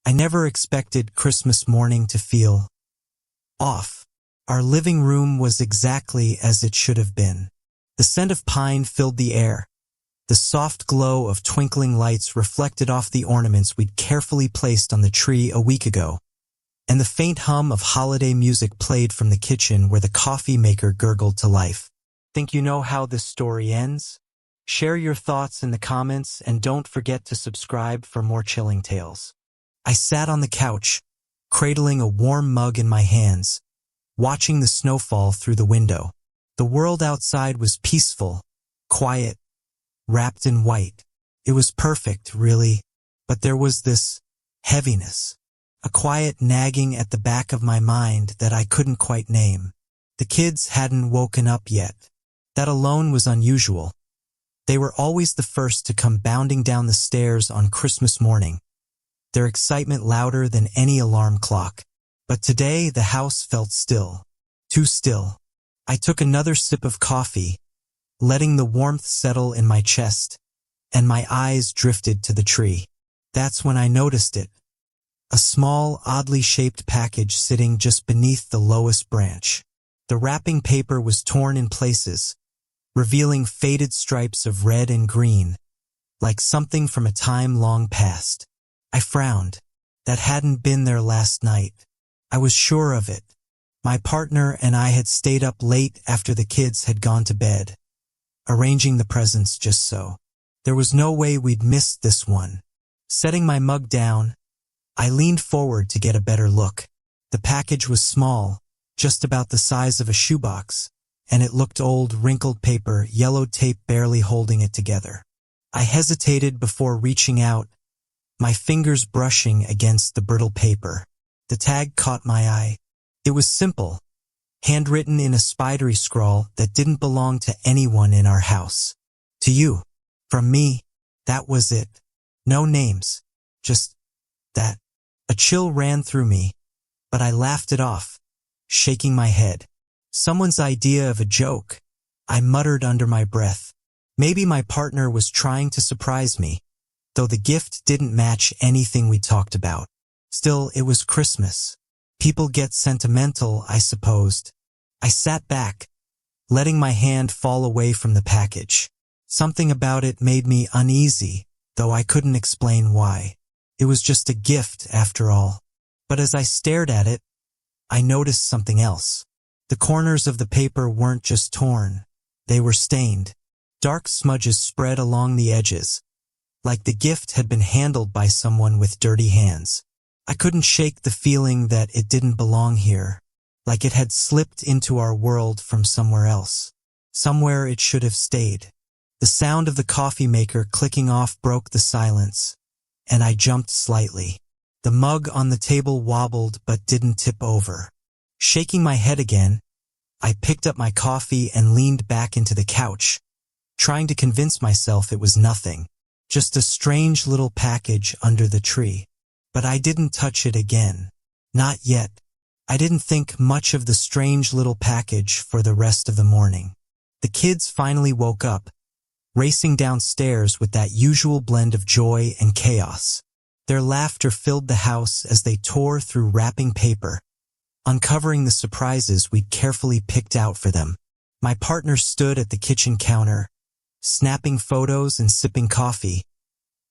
I never expected Christmas morning to feel off. Our living room was exactly as it should have been. The scent of pine filled the air. The soft glow of twinkling lights reflected off the ornaments we'd carefully placed on the tree a week ago. And the faint hum of holiday music played from the kitchen where the coffee maker gurgled to life. Think you know how this story ends? Share your thoughts in the comments and don't forget to subscribe for more chilling tales. I sat on the couch, cradling a warm mug in my hands, watching the snow fall through the window. The world outside was peaceful, quiet, wrapped in white. It was perfect, really, but there was this heaviness, a quiet nagging at the back of my mind that I couldn't quite name. The kids hadn't woken up yet. That alone was unusual. They were always the first to come bounding down the stairs on Christmas morning, their excitement louder than any alarm clock. But today the house felt still, too still. I took another sip of coffee, letting the warmth settle in my chest, and my eyes drifted to the tree. That's when I noticed it. A small, oddly shaped package sitting just beneath the lowest branch. The wrapping paper was torn in places, revealing faded stripes of red and green, like something from a time long past. I frowned. That hadn't been there last night. I was sure of it. My partner and I had stayed up late after the kids had gone to bed, arranging the presents just so. There was no way we'd missed this one. Setting my mug down, I leaned forward to get a better look. The package was small, just about the size of a shoebox, and it looked old, wrinkled paper, yellowed tape barely holding it together. I hesitated before reaching out, my fingers brushing against the brittle paper. The tag caught my eye. It was simple, handwritten in a spidery scrawl that didn't belong to anyone in our house. To you. From me. That was it. No names. Just that. A chill ran through me, but I laughed it off, shaking my head. Someone's idea of a joke, I muttered under my breath. Maybe my partner was trying to surprise me, though the gift didn't match anything we talked about. Still, it was Christmas. People get sentimental, I supposed. I sat back, letting my hand fall away from the package. Something about it made me uneasy, though I couldn't explain why. It was just a gift, after all. But as I stared at it, I noticed something else. The corners of the paper weren't just torn. They were stained. Dark smudges spread along the edges, like the gift had been handled by someone with dirty hands. I couldn't shake the feeling that it didn't belong here, like it had slipped into our world from somewhere else. Somewhere it should have stayed. The sound of the coffee maker clicking off broke the silence, and I jumped slightly. The mug on the table wobbled but didn't tip over. Shaking my head again, I picked up my coffee and leaned back into the couch, trying to convince myself it was nothing, just a strange little package under the tree. But I didn't touch it again. Not yet. I didn't think much of the strange little package for the rest of the morning. The kids finally woke up, racing downstairs with that usual blend of joy and chaos. Their laughter filled the house as they tore through wrapping paper, uncovering the surprises we'd carefully picked out for them. My partner stood at the kitchen counter, snapping photos and sipping coffee,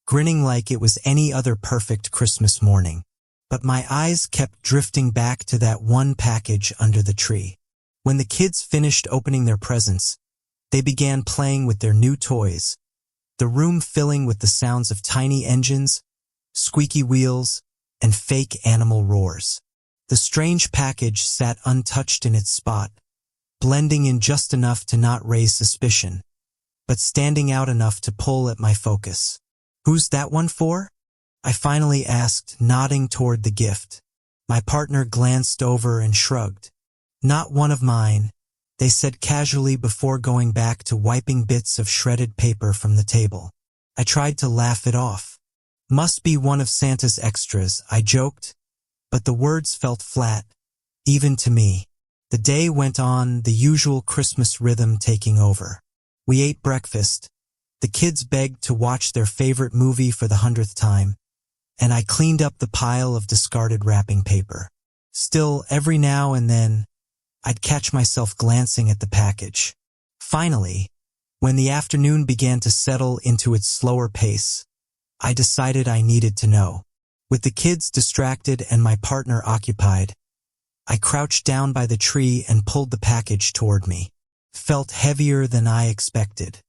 grinning like it was any other perfect Christmas morning. But my eyes kept drifting back to that one package under the tree. When the kids finished opening their presents, they began playing with their new toys, the room filling with the sounds of tiny engines, squeaky wheels, and fake animal roars. The strange package sat untouched in its spot, blending in just enough to not raise suspicion, but standing out enough to pull at my focus. "Who's that one for?" I finally asked, nodding toward the gift. My partner glanced over and shrugged. "Not one of mine," they said casually before going back to wiping bits of shredded paper from the table. I tried to laugh it off. "Must be one of Santa's extras," I joked, but the words felt flat, even to me. The day went on, the usual Christmas rhythm taking over. We ate breakfast. The kids begged to watch their favorite movie for the 100th time, and I cleaned up the pile of discarded wrapping paper. Still, every now and then, I'd catch myself glancing at the package. Finally, when the afternoon began to settle into its slower pace, I decided I needed to know. With the kids distracted and my partner occupied, I crouched down by the tree and pulled the package toward me. It felt heavier than I expected.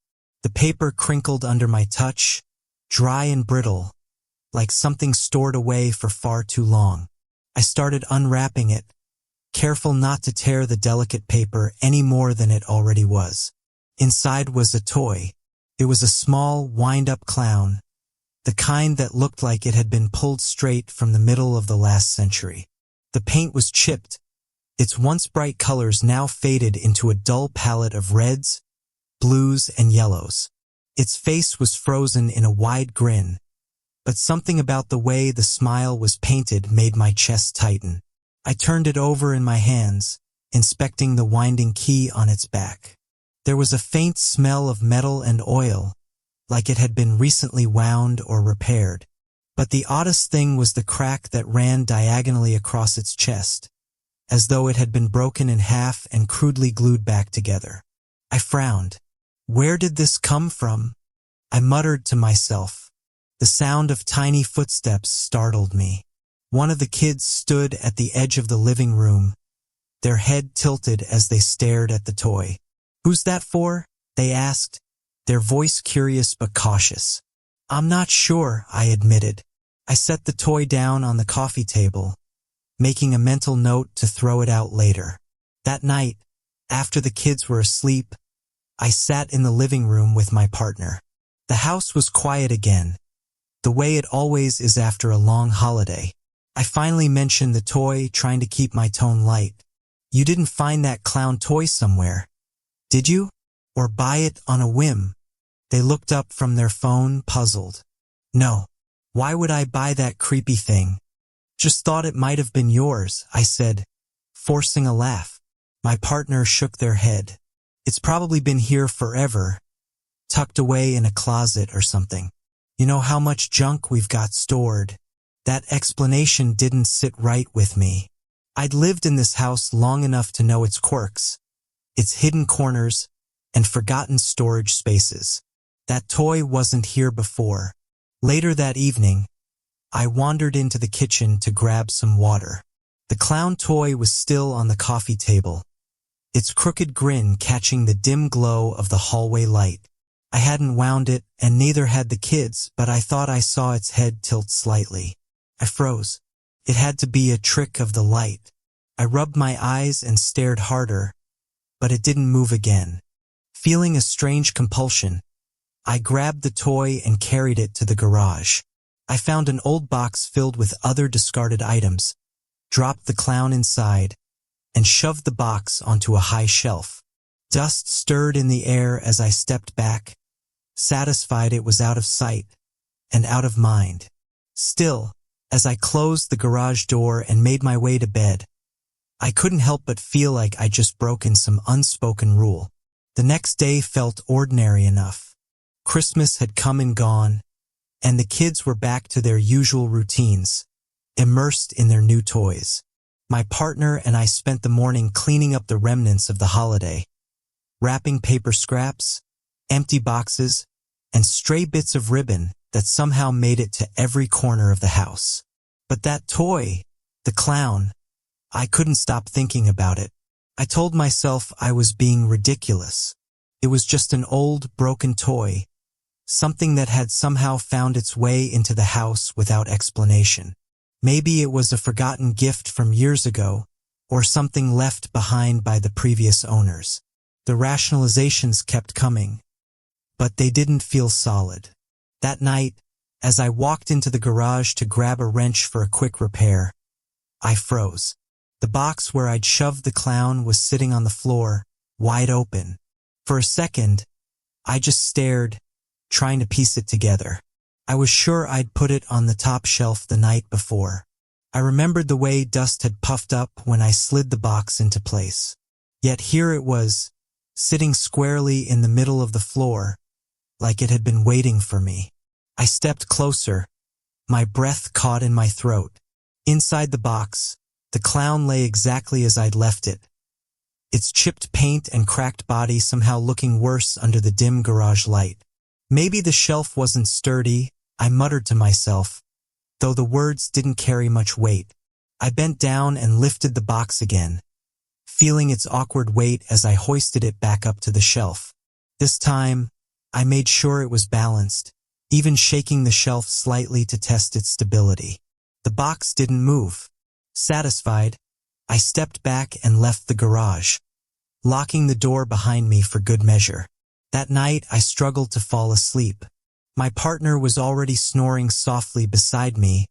The paper crinkled under my touch, dry and brittle, like something stored away for far too long. I started unwrapping it, careful not to tear the delicate paper any more than it already was. Inside was a toy. It was a small, wind-up clown, the kind that looked like it had been pulled straight from the middle of the last century. The paint was chipped, its once bright colors now faded into a dull palette of reds, blues, and yellows. Its face was frozen in a wide grin, but something about the way the smile was painted made my chest tighten. I turned it over in my hands, inspecting the winding key on its back. There was a faint smell of metal and oil, like it had been recently wound or repaired. But the oddest thing was the crack that ran diagonally across its chest, as though it had been broken in half and crudely glued back together. I frowned. Where did this come from? I muttered to myself. The sound of tiny footsteps startled me. One of the kids stood at the edge of the living room, their head tilted as they stared at the toy. "Who's that for?" they asked, their voice curious but cautious. "I'm not sure," I admitted. I set the toy down on the coffee table, making a mental note to throw it out later. That night, after the kids were asleep, I sat in the living room with my partner. The house was quiet again, the way it always is after a long holiday. I finally mentioned the toy, trying to keep my tone light. "You didn't find that clown toy somewhere, did you? Or buy it on a whim?" They looked up from their phone, puzzled. "No. Why would I buy that creepy thing? Just thought it might have been yours," I said, forcing a laugh. My partner shook their head. "It's probably been here forever, tucked away in a closet or something. You know how much junk we've got stored." That explanation didn't sit right with me. I'd lived in this house long enough to know its quirks, its hidden corners, and forgotten storage spaces. That toy wasn't here before. Later that evening, I wandered into the kitchen to grab some water. The clown toy was still on the coffee table, its crooked grin catching the dim glow of the hallway light. I hadn't wound it, and neither had the kids, but I thought I saw its head tilt slightly. I froze. It had to be a trick of the light. I rubbed my eyes and stared harder, but it didn't move again. Feeling a strange compulsion, I grabbed the toy and carried it to the garage. I found an old box filled with other discarded items, dropped the clown inside, and shoved the box onto a high shelf. Dust stirred in the air as I stepped back, satisfied it was out of sight and out of mind. Still, as I closed the garage door and made my way to bed, I couldn't help but feel like I'd just broken some unspoken rule. The next day felt ordinary enough. Christmas had come and gone, and the kids were back to their usual routines, immersed in their new toys. My partner and I spent the morning cleaning up the remnants of the holiday, wrapping paper scraps, empty boxes, and stray bits of ribbon that somehow made it to every corner of the house. But that toy, the clown, I couldn't stop thinking about it. I told myself I was being ridiculous. It was just an old, broken toy, something that had somehow found its way into the house without explanation. Maybe it was a forgotten gift from years ago, or something left behind by the previous owners. The rationalizations kept coming, but they didn't feel solid. That night, as I walked into the garage to grab a wrench for a quick repair, I froze. The box where I'd shoved the clown was sitting on the floor, wide open. For a second, I just stared, trying to piece it together. I was sure I'd put it on the top shelf the night before. I remembered the way dust had puffed up when I slid the box into place. Yet here it was, sitting squarely in the middle of the floor, like it had been waiting for me. I stepped closer, my breath caught in my throat. Inside the box, the clown lay exactly as I'd left it, its chipped paint and cracked body somehow looking worse under the dim garage light. Maybe the shelf wasn't sturdy, I muttered to myself, though the words didn't carry much weight. I bent down and lifted the box again, feeling its awkward weight as I hoisted it back up to the shelf. This time, I made sure it was balanced, even shaking the shelf slightly to test its stability. The box didn't move. Satisfied, I stepped back and left the garage, locking the door behind me for good measure. That night, I struggled to fall asleep. My partner was already snoring softly beside me,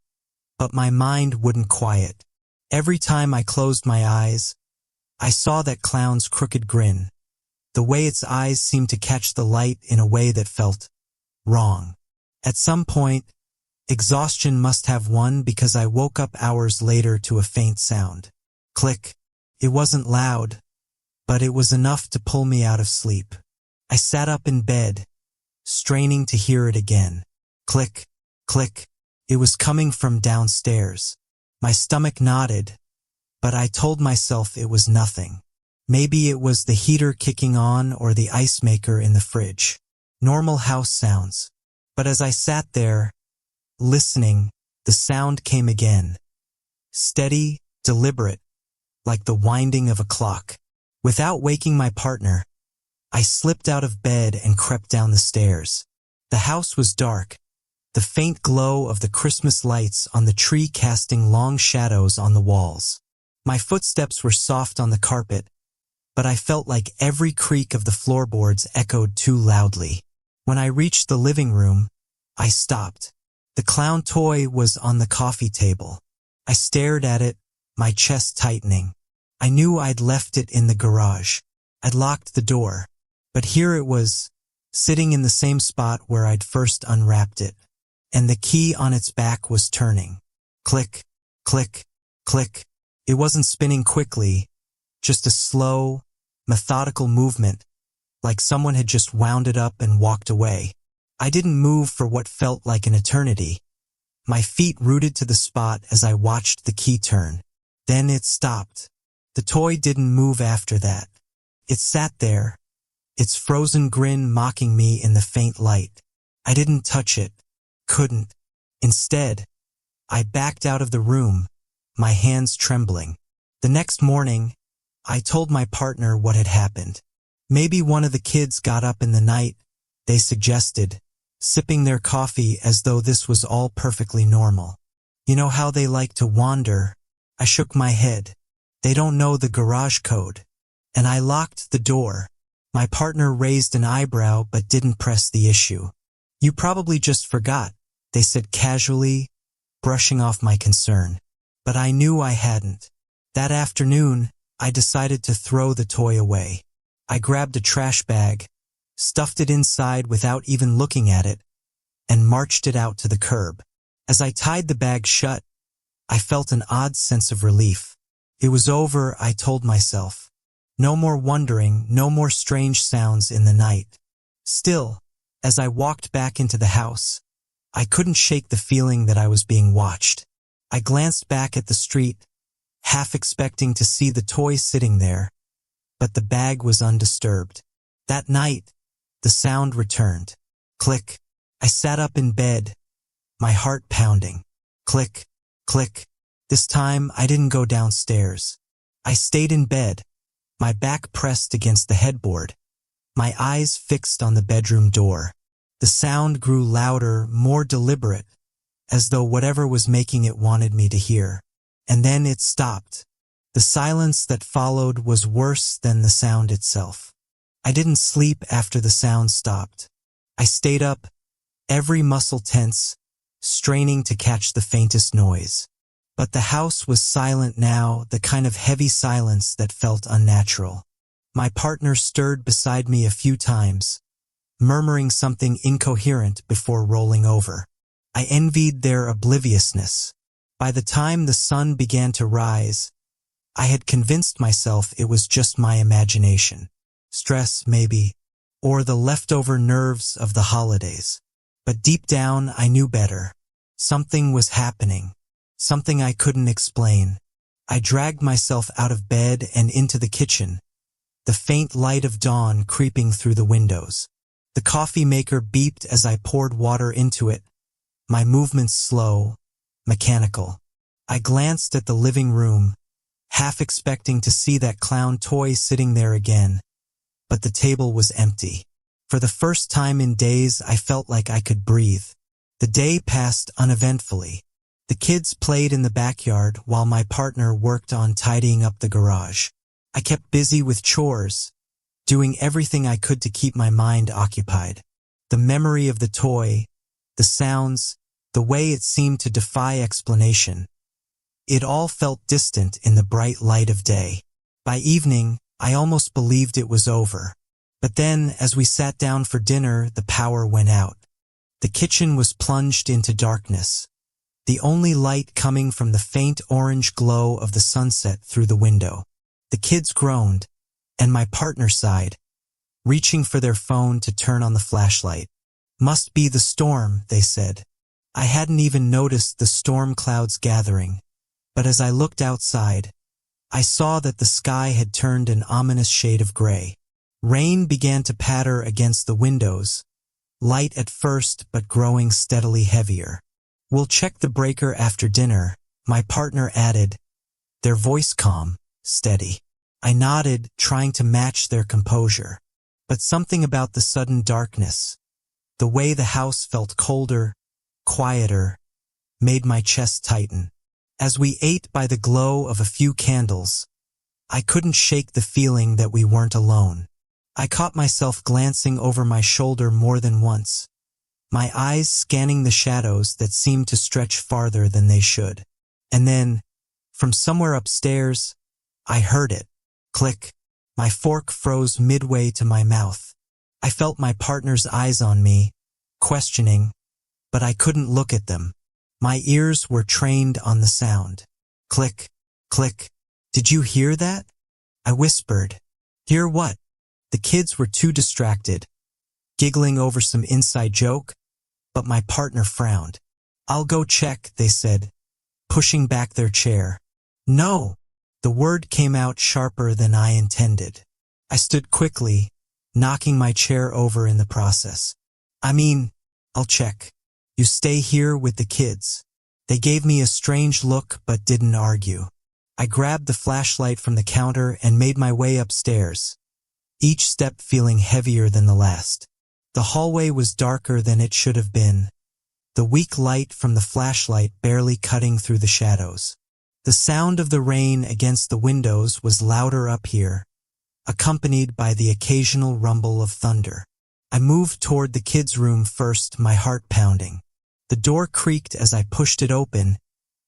but my mind wouldn't quiet. Every time I closed my eyes, I saw that clown's crooked grin, the way its eyes seemed to catch the light in a way that felt wrong. At some point, exhaustion must have won because I woke up hours later to a faint sound. Click. It wasn't loud, but it was enough to pull me out of sleep. I sat up in bed, straining to hear it again. Click, click. It was coming from downstairs. My stomach nodded, but I told myself it was nothing. Maybe it was the heater kicking on or the ice maker in the fridge. Normal house sounds. But as I sat there, listening, the sound came again. Steady, deliberate, like the winding of a clock. Without waking my partner, I slipped out of bed and crept down the stairs. The house was dark, the faint glow of the Christmas lights on the tree casting long shadows on the walls. My footsteps were soft on the carpet, but I felt like every creak of the floorboards echoed too loudly. When I reached the living room, I stopped. The clown toy was on the coffee table. I stared at it, my chest tightening. I knew I'd left it in the garage. I'd locked the door, but here it was, sitting in the same spot where I'd first unwrapped it, and the key on its back was turning. Click, click, click. It wasn't spinning quickly, just a slow, methodical movement, like someone had just wound it up and walked away. I didn't move for what felt like an eternity. My feet rooted to the spot as I watched the key turn. Then it stopped. The toy didn't move after that. It sat there, its frozen grin mocking me in the faint light. I didn't touch it. Couldn't. Instead, I backed out of the room, my hands trembling. The next morning, I told my partner what had happened. Maybe one of the kids got up in the night, they suggested, sipping their coffee as though this was all perfectly normal. You know how they like to wander? I shook my head. They don't know the garage code. And I locked the door. My partner raised an eyebrow but didn't press the issue. You probably just forgot, they said casually, brushing off my concern. But I knew I hadn't. That afternoon, I decided to throw the toy away. I grabbed a trash bag, stuffed it inside without even looking at it, and marched it out to the curb. As I tied the bag shut, I felt an odd sense of relief. It was over, I told myself. No more wondering, no more strange sounds in the night. Still, as I walked back into the house, I couldn't shake the feeling that I was being watched. I glanced back at the street, half expecting to see the toy sitting there, but the bag was undisturbed. That night, the sound returned. Click. I sat up in bed, my heart pounding. Click, click. This time, I didn't go downstairs. I stayed in bed, my back pressed against the headboard, my eyes fixed on the bedroom door. The sound grew louder, more deliberate, as though whatever was making it wanted me to hear. And then it stopped. The silence that followed was worse than the sound itself. I didn't sleep after the sound stopped. I stayed up, every muscle tense, straining to catch the faintest noise. But the house was silent now, the kind of heavy silence that felt unnatural. My partner stirred beside me a few times, murmuring something incoherent before rolling over. I envied their obliviousness. By the time the sun began to rise, I had convinced myself it was just my imagination. Stress, maybe, or the leftover nerves of the holidays. But deep down, I knew better. Something was happening. Something I couldn't explain. I dragged myself out of bed and into the kitchen, the faint light of dawn creeping through the windows. The coffee maker beeped as I poured water into it, my movements slow, mechanical. I glanced at the living room, half expecting to see that clown toy sitting there again, but the table was empty. For the first time in days, I felt like I could breathe. The day passed uneventfully. The kids played in the backyard while my partner worked on tidying up the garage. I kept busy with chores, doing everything I could to keep my mind occupied. The memory of the toy, the sounds, the way it seemed to defy explanation. It all felt distant in the bright light of day. By evening, I almost believed it was over. But then, as we sat down for dinner, the power went out. The kitchen was plunged into darkness, the only light coming from the faint orange glow of the sunset through the window. The kids groaned, and my partner sighed, reaching for their phone to turn on the flashlight. "Must be the storm," they said. I hadn't even noticed the storm clouds gathering, but as I looked outside, I saw that the sky had turned an ominous shade of gray. Rain began to patter against the windows, light at first but growing steadily heavier. "We'll check the breaker after dinner," my partner added, their voice calm, steady. I nodded, trying to match their composure. But something about the sudden darkness, the way the house felt colder, quieter, made my chest tighten. As we ate by the glow of a few candles, I couldn't shake the feeling that we weren't alone. I caught myself glancing over my shoulder more than once, my eyes scanning the shadows that seemed to stretch farther than they should. And then, from somewhere upstairs, I heard it. Click. My fork froze midway to my mouth. I felt my partner's eyes on me, questioning, but I couldn't look at them. My ears were trained on the sound. Click, click. "Did you hear that?" I whispered. "Hear what?" The kids were too distracted, giggling over some inside joke, but my partner frowned. "I'll go check," they said, pushing back their chair. "No!" The word came out sharper than I intended. I stood quickly, knocking my chair over in the process. I'll check. You stay here with the kids." They gave me a strange look but didn't argue. I grabbed the flashlight from the counter and made my way upstairs, each step feeling heavier than the last. The hallway was darker than it should have been, the weak light from the flashlight barely cutting through the shadows. The sound of the rain against the windows was louder up here, accompanied by the occasional rumble of thunder. I moved toward the kids' room first, my heart pounding. The door creaked as I pushed it open,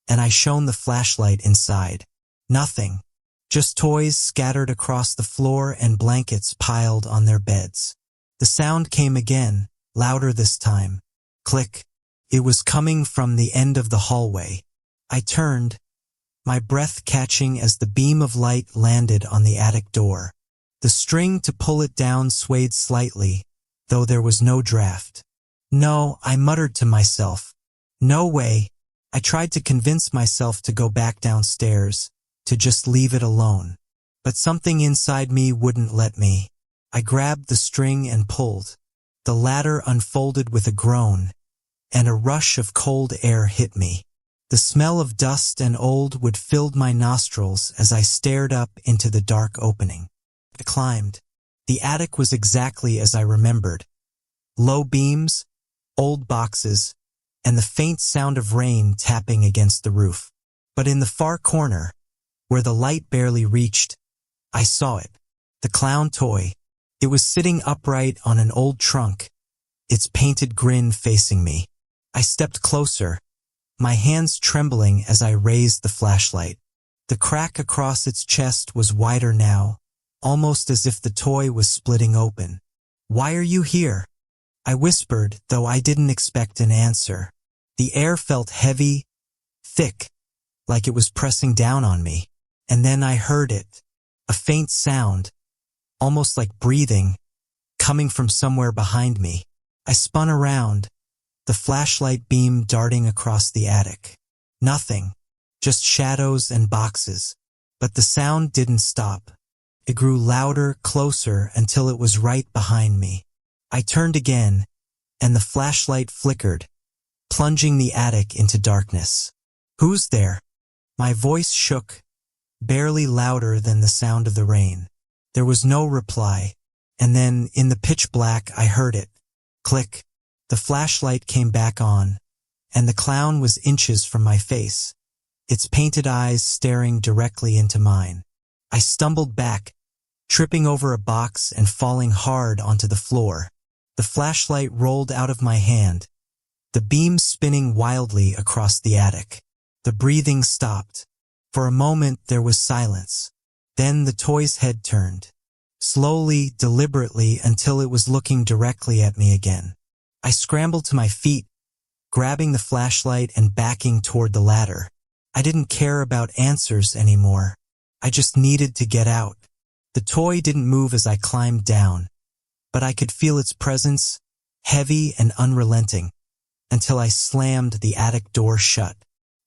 and I shone the flashlight inside. Nothing. Just toys scattered across the floor and blankets piled on their beds. The sound came again, louder this time. Click. It was coming from the end of the hallway. I turned, my breath catching as the beam of light landed on the attic door. The string to pull it down swayed slightly, though there was no draft. "No," I muttered to myself. "No way." I tried to convince myself to go back downstairs, to just leave it alone. But something inside me wouldn't let me. I grabbed the string and pulled. The ladder unfolded with a groan, and a rush of cold air hit me. The smell of dust and old wood filled my nostrils as I stared up into the dark opening. I climbed. The attic was exactly as I remembered. Low beams, old boxes, and the faint sound of rain tapping against the roof. But in the far corner, where the light barely reached, I saw it. The clown toy. It was sitting upright on an old trunk, its painted grin facing me. I stepped closer, my hands trembling as I raised the flashlight. The crack across its chest was wider now, almost as if the toy was splitting open. "Why are you here?" I whispered, though I didn't expect an answer. The air felt heavy, thick, like it was pressing down on me. And then I heard it, a faint sound, almost like breathing, coming from somewhere behind me. I spun around, the flashlight beam darting across the attic. Nothing, just shadows and boxes. But the sound didn't stop. It grew louder, closer, until it was right behind me. I turned again, and the flashlight flickered, plunging the attic into darkness. "Who's there?" My voice shook, barely louder than the sound of the rain. There was no reply, and then, in the pitch black, I heard it. Click. The flashlight came back on, and the clown was inches from my face, its painted eyes staring directly into mine. I stumbled back, tripping over a box and falling hard onto the floor. The flashlight rolled out of my hand, the beam spinning wildly across the attic. The breathing stopped. For a moment there was silence. Then the toy's head turned, slowly, deliberately, until it was looking directly at me again. I scrambled to my feet, grabbing the flashlight and backing toward the ladder. I didn't care about answers anymore. I just needed to get out. The toy didn't move as I climbed down, but I could feel its presence, heavy and unrelenting, until I slammed the attic door shut.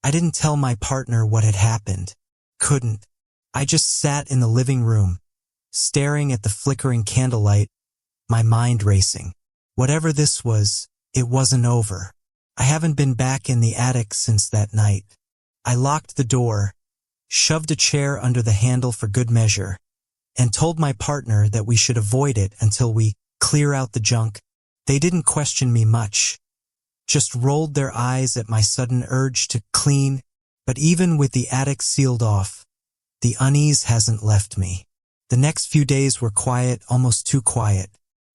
I didn't tell my partner what had happened. Couldn't. I just sat in the living room, staring at the flickering candlelight, my mind racing. Whatever this was, it wasn't over. I haven't been back in the attic since that night. I locked the door, shoved a chair under the handle for good measure, and told my partner that we should avoid it until we clear out the junk. They didn't question me much, just rolled their eyes at my sudden urge to clean. But even with the attic sealed off, the unease hasn't left me. The next few days were quiet, almost too quiet.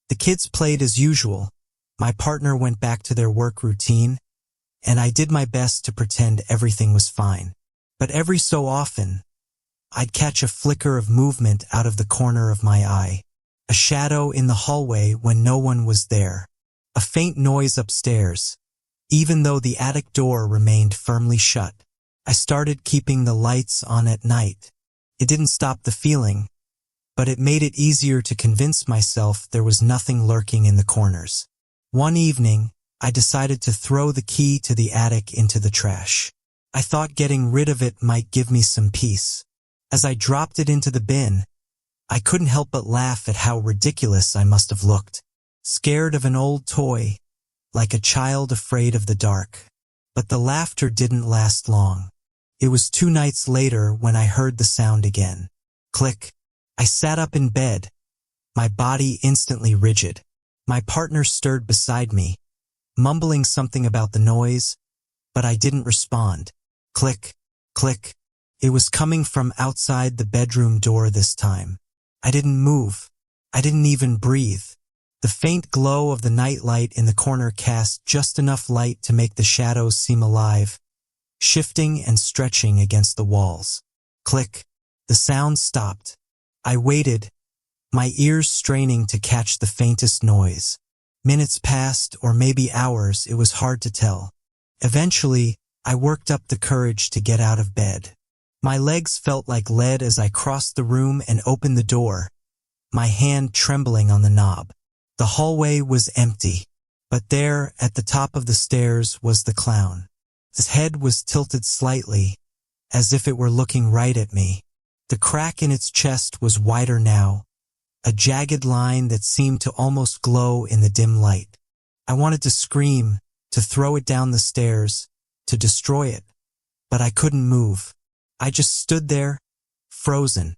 The kids played as usual. My partner went back to their work routine, and I did my best to pretend everything was fine. But every so often, I'd catch a flicker of movement out of the corner of my eye, a shadow in the hallway when no one was there, a faint noise upstairs, even though the attic door remained firmly shut. I started keeping the lights on at night. It didn't stop the feeling, but it made it easier to convince myself there was nothing lurking in the corners. One evening, I decided to throw the key to the attic into the trash. I thought getting rid of it might give me some peace. As I dropped it into the bin, I couldn't help but laugh at how ridiculous I must have looked. Scared of an old toy, like a child afraid of the dark. But the laughter didn't last long. It was 2 nights later when I heard the sound again. Click. I sat up in bed, my body instantly rigid. My partner stirred beside me, mumbling something about the noise, but I didn't respond. Click, click. It was coming from outside the bedroom door this time. I didn't move. I didn't even breathe. The faint glow of the nightlight in the corner cast just enough light to make the shadows seem alive, shifting and stretching against the walls. Click. The sound stopped. I waited, my ears straining to catch the faintest noise. Minutes passed, or maybe hours, it was hard to tell. Eventually, I worked up the courage to get out of bed. My legs felt like lead as I crossed the room and opened the door, my hand trembling on the knob. The hallway was empty, but there, at the top of the stairs, was the clown. His head was tilted slightly, as if it were looking right at me. The crack in its chest was wider now, a jagged line that seemed to almost glow in the dim light. I wanted to scream, to throw it down the stairs, to destroy it, but I couldn't move. I just stood there, frozen,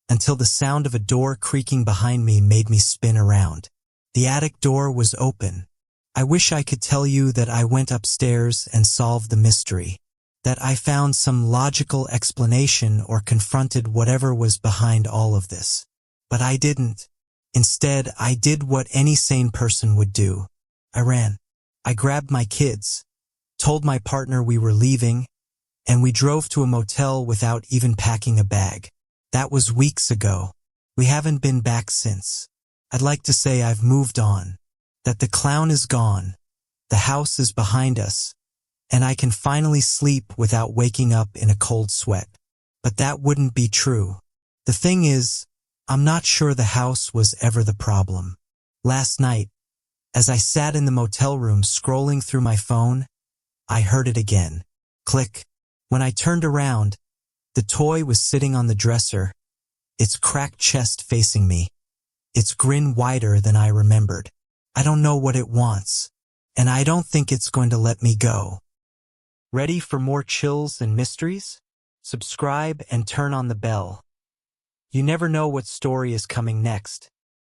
until the sound of a door creaking behind me made me spin around. The attic door was open. I wish I could tell you that I went upstairs and solved the mystery, that I found some logical explanation or confronted whatever was behind all of this. But I didn't. Instead, I did what any sane person would do. I ran. I grabbed my kids, told my partner we were leaving, and we drove to a motel without even packing a bag. That was weeks ago. We haven't been back since. I'd like to say I've moved on, that the clown is gone, the house is behind us, and I can finally sleep without waking up in a cold sweat. But that wouldn't be true. The thing is, I'm not sure the house was ever the problem. Last night, As I sat in the motel room scrolling through my phone, I heard it again. Click. When I turned around, the toy was sitting on the dresser, its cracked chest facing me, its grin wider than I remembered. I don't know what it wants, and I don't think it's going to let me go. Ready for more chills and mysteries? Subscribe and turn on the bell. You never know what story is coming next.